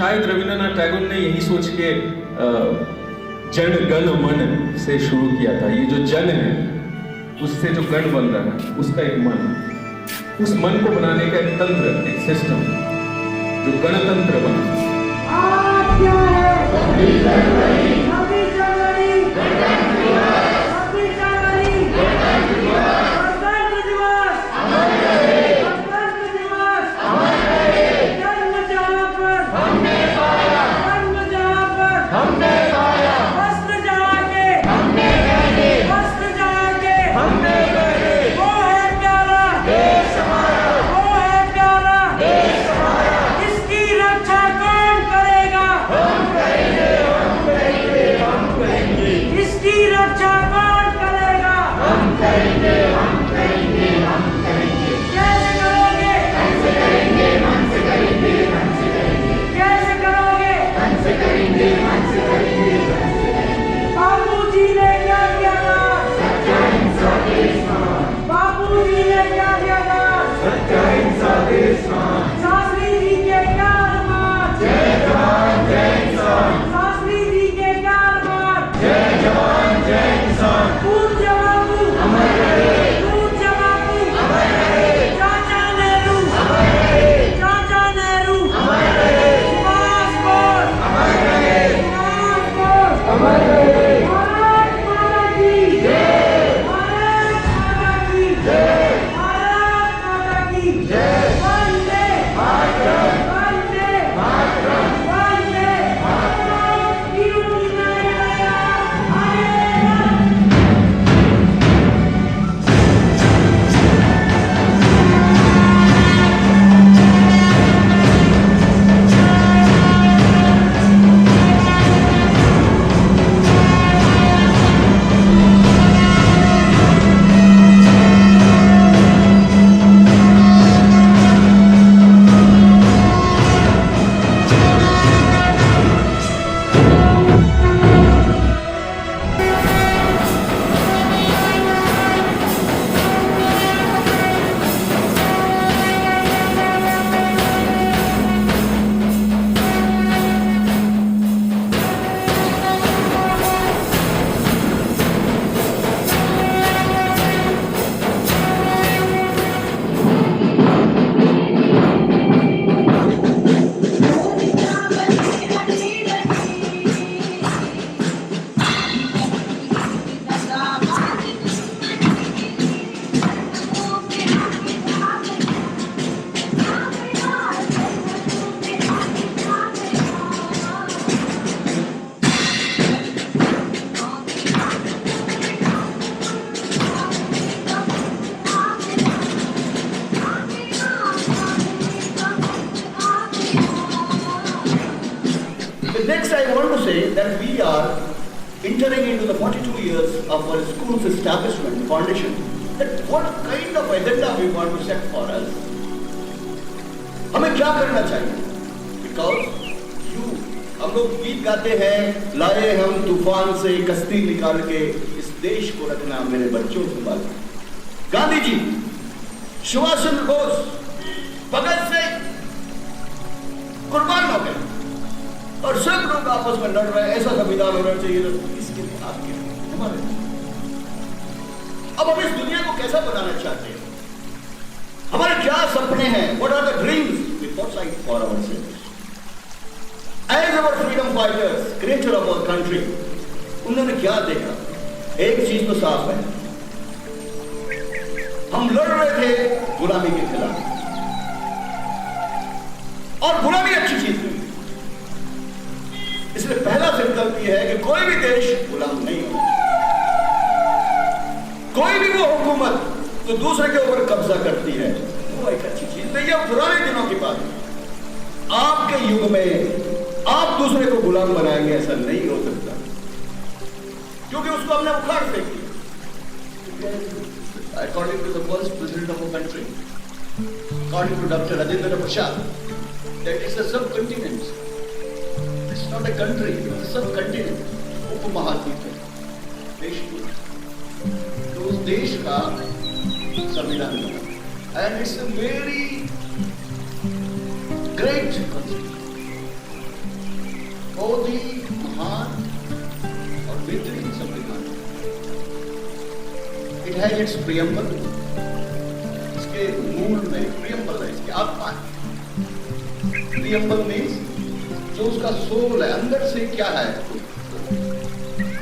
शायद रविंद्रनाथ टैगोर ने यही सोच के जन गण मन से शुरू किया था। ये जो जन है उससे जो गण बन रहा है उसका एक मन, उस मन को बनाने का एक तंत्र, एक सिस्टम जो गणतंत्र बना। Next, I want to say that we are entering into the 42 years of our school's establishment foundation. That what kind of agenda we want to set for us? हमें क्या करना चाहिए? Because हम लोग गीत गाते हैं, लाए हम तूफान से कश्ती निकाल के इस देश को रखना मेरे बच्चों संभाल। गांधी जी, सुभाष चंद्र बोस, भगत सिंह कुर्बान हो गए और सब लोग आपस में लड़ रहे हैं, ऐसा संविधान होना चाहिए। तो इसके लिए आपके हमारे अब हम इस दुनिया को कैसा बनाना चाहते हैं? हमारे क्या सपने हैं? What are the dreams we foresight for ourselves? As our freedom fighters, creator of our country, उन्होंने क्या देखा? एक चीज तो साफ है, हम लड़ रहे थे गुलामी के खिलाफ, और गुलामी अच्छी चीज नहीं। इसलिए पहला संकल्प यह है कि कोई भी देश गुलाम नहीं होना, कोई भी वो हुकूमत जो दूसरे के ऊपर कब्जा करती है वो एक अच्छी चीज नहीं है। पुराने दिनों की बात है, आपके युग में आप दूसरे को गुलाम बनाएंगे ऐसा नहीं हो सकता, क्योंकि उसको हमने उखाड़ फेंक दिया। According to the first president of our country, according to Dr. Rajendra Prasad, that is a subcontinent. It's not a country, it's a subcontinent. उपमहाद्वीप है, देश तो उस देश का संविधान बना, and it's a very great constitution. बहुत ही महान और बेहतरीन संविधान। इट हैज इट्स प्रियम्बल, इसके मूल में प्रियम्बल है, इसकी आत्मा है। प्रियम्बल मीन्स जो उसका सोल है, अंदर से क्या है।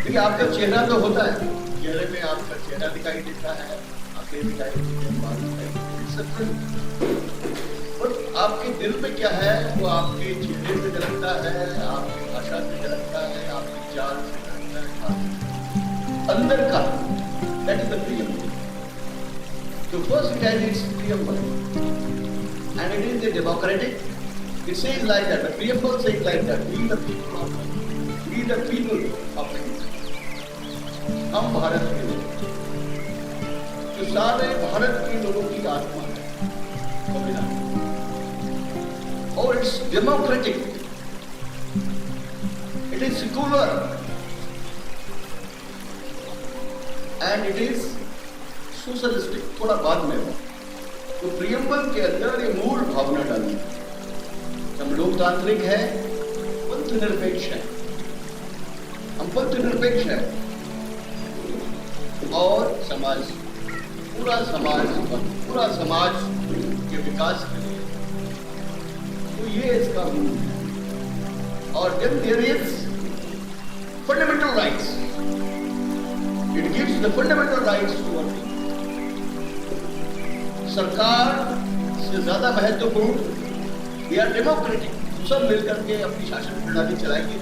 देखिए आपका चेहरा तो होता है, चेहरे में आपका चेहरा दिखाई देता है, आंखें दिखाई देती हैं, बाल दिखाई देते हैं, सब कुछ। और आपके दिल में क्या है वो आपके चेहरे से झलकता है, आपकी भाषा से झलकता है, आपकी चाल से झलकता है, अंदर का। That is the preamble. तो first it has its preamble and it is the democratic. It says like that. The preamble says like that. We the people of India. हम भारत के लोग, जो सारे भारत के लोगों की आत्मा है संविधान, और it's democratic, it is secular and it is socialistic. थोड़ा बाद में हो तो प्रियम्बल के अंदर ये मूल भावना डाली। हम लोकतांत्रिक है, पंथ निरपेक्ष है, हम पंथ निरपेक्ष है, और समाज, पूरा समाज के विकास के लिए, तो ये इसका मूल है। और then there is fundamental rights, it gives the fundamental rights to our people. सरकार से ज्यादा महत्वपूर्ण, वी आर डेमोक्रेटिक, सब मिलकर के अपनी शासन प्रणाली चलाएंगे,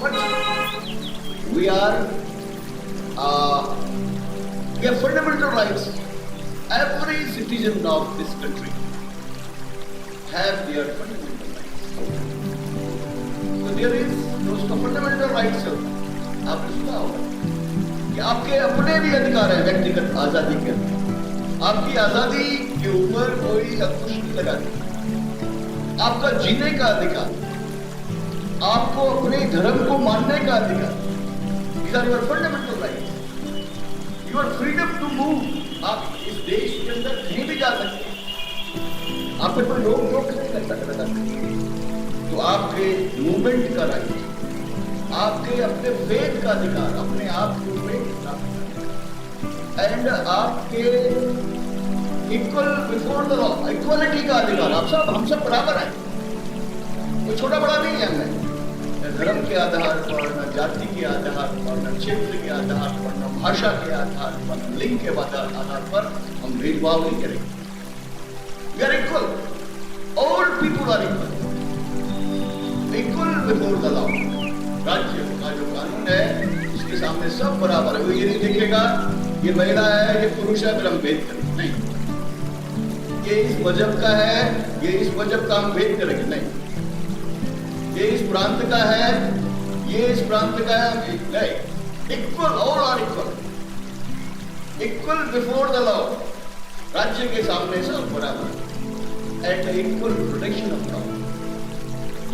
but we are fundamental rights. Every citizen of this country have their fundamental rights. So there is those fundamental rights. आपने सुना होगा कि आपके अपने भी अधिकार है व्यक्तिगत आजादी के। आपकी आजादी के ऊपर कोई अंकुश नहीं लगाती। आपका जीने का अधिकार, आपको अपने धर्म को मानने का अधिकार, these are your fundamental rights. Your freedom to move. आप इस देश के अंदर कहीं भी जा सकते हैं, आप पे कोई रोक नहीं कर सकता। तो आपके मूवमेंट का राइट, आपके अपने फेथ का अधिकार, अपने आप को एंड आपके equal before the law, equality का अधिकार। हम सब बराबर हैं, कोई छोटा बड़ा नहीं है। हमें न धर्म के आधार पर, न जाति के आधार पर, न क्षेत्र के आधार पर, न भाषा के आधार पर, न लिंग के आधार पर हम भेदभाव नहीं करेंगे। We are equal, all people are equal, equal before the law. राज्य का जो कानून है उसके सामने सब बराबर है। वो ये नहीं देखेगा ये महिला है, ये पुरुष है, फिर हम भेद करेंगे, नहीं। ये इस मजहब का है, ये इस मजहब का हम भेद करेंगे, नहीं। ये इस प्रांत का है, ये इस प्रांत का है, नहीं। Equal, all are equal, equal before the law. राज्य के सामने सब बराबर, at equal protection of law.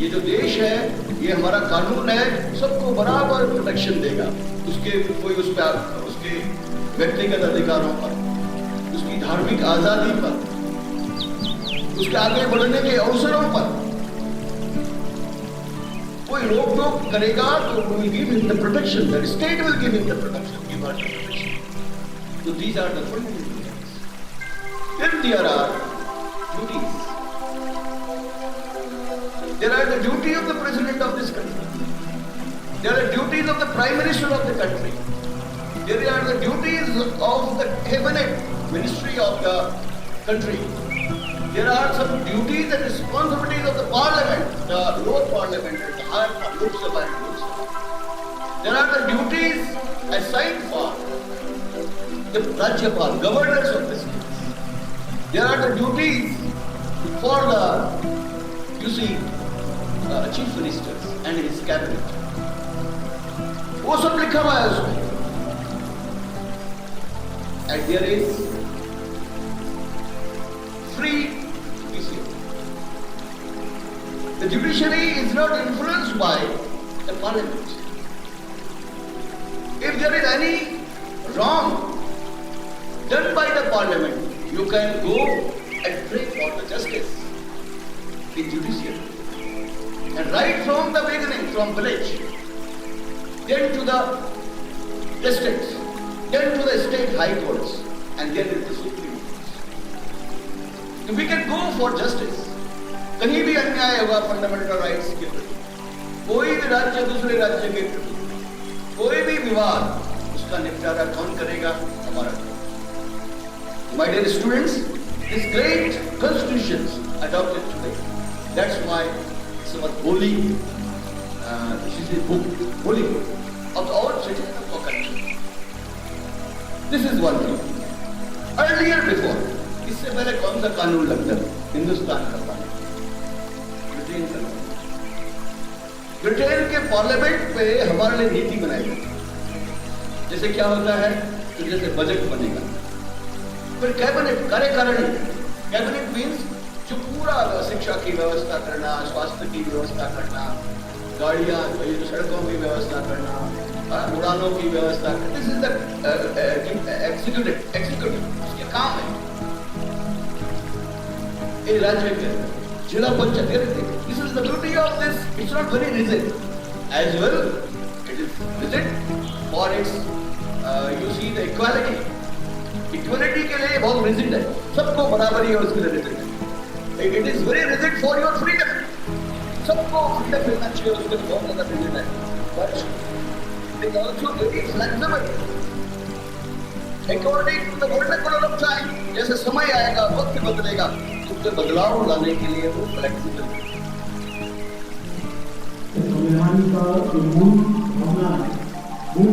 ये जो देश है, ये हमारा कानून है, सबको बराबर प्रोटेक्शन देगा। उसके कोई उसके व्यक्तिगत अधिकारों पर, उसकी धार्मिक आजादी पर, उसके आगे बढ़ने के अवसरों पर कोई रोक टोक करेगा तो will give him the protection, the state will give him the protection, give her the protection. So these are the fundamental rights. Then there are duties. There are the duty of the president of this country. There are duties of the prime minister of the country. There are the duties of the cabinet ministry of the country. There are some duties and responsibilities of the parliament, the lower parliament and the higher parliament, Lok Sabha and Lok Sabha. There are the duties assigned for the Rajyapal, governors of the states. There are the duties for the, chief ministers and his cabinet. वो सब लिखा हुआ है उसमें। And there is free judiciary. The judiciary is not influenced by the parliament. If there is any wrong done by the parliament, you can go and pray for the justice in judiciary. And right from the beginning, from village, then to the districts, then to the state high courts, and then to the supreme courts. If we can go for justice, कहीं भी अन्याय होगा fundamental rights के प्रति, कोई भी राज्य दूसरे राज्य के प्रति, कोई भी विवाद, उसका निपटारा कौन करेगा? हमारा। My dear students, these great constitutions adopted today, that's why it's our holy, this is a book, holy book of all citizens of our country. This is one thing. Earlier before, इससे पहले कौन सा कानून लगता है? हिंदुस्तान का कानून, Britain का कानून। ब्रिटेन के पार्लियामेंट पे हमारे लिए नीति बनाई गई। जैसे क्या होता है कि जैसे बजट बनेगा, फिर कैबिनेट कार्यकारिणी, कैबिनेट मीन्स जो पूरा शिक्षा की व्यवस्था करना, स्वास्थ्य की व्यवस्था करना, गाड़ियां, सड़कों की व्यवस्था करना, उड़ानों की व्यवस्था करना, दिस इज द एग्जीक्यूटिव, उसके काम है। ये राज्य के जिला panchayat, this is the beauty of this, it's not very rigid, as well it is rigid for its you see the equality. Equality के लिए बहुत रिजिड है, सबको बराबरी और उसके लिए रिजिड है। It is very rigid for your freedom, सबको फ्रीडम मिलना चाहिए, उसके लिए बहुत ज्यादा रिजिड है। But it is also very flexible according to the vernacular of time. जैसे समय आएगा, वक्त बदलेगा, उसके बदलाव लाने के लिए वो फ्लेक्सिबल है। संविधान का जो मूल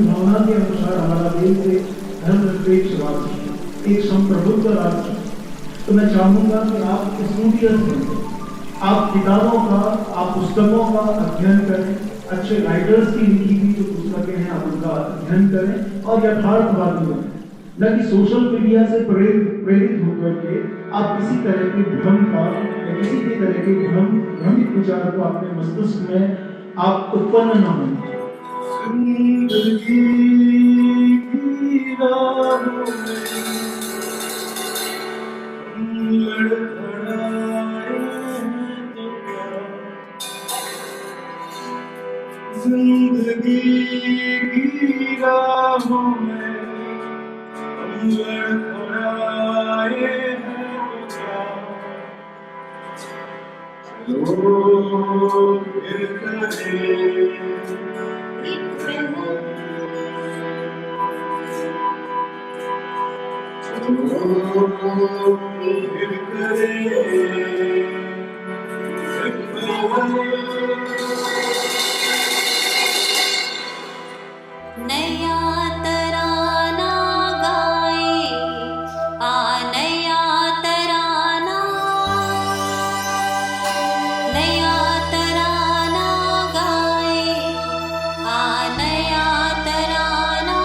भावना के अनुसार हमारा देश एक धर्मनिरपेक्ष राज्य, एक संप्रभुत्व राज्य। तो मैं चाहूंगा कि आप स्टूडियंस बने, आप किताबों का, आप पुस्तकों का अध्ययन करें, अच्छे राइटर्स की लिखी हुई जो पुस्तकें हैं आप उनका अध्ययन करें और यथार्थवादी बने, न कि सोशल मीडिया से प्रेरित होकर के आप किसी तरह के भ्रम का या किसी भी तरह के भ्रमित विचार को अपने मस्तिष्क में आप उत्पन्न न हों। जिंदगी की राहों में लड़खड़ाए तो क्या, जिंदगी की राहों में लड़खड़ाए हैं तो क्या, चलो फिर करें नया तराना गाए, नया तराना, नया तराना गाए, नया तराना।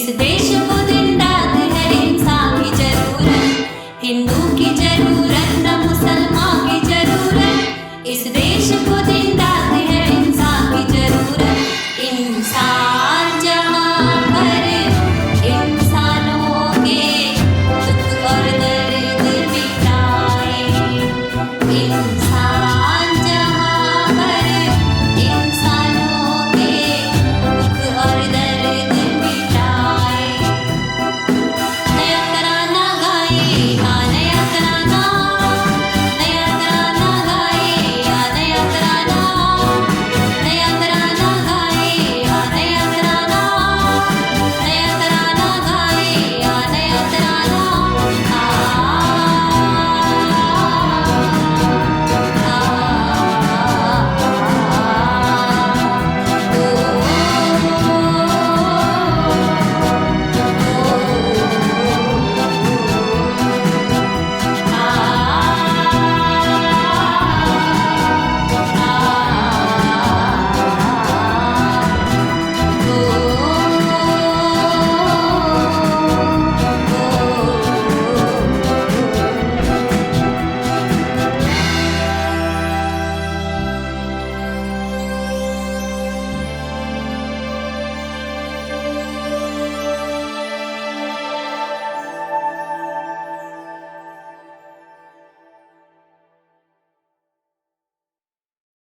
इस देश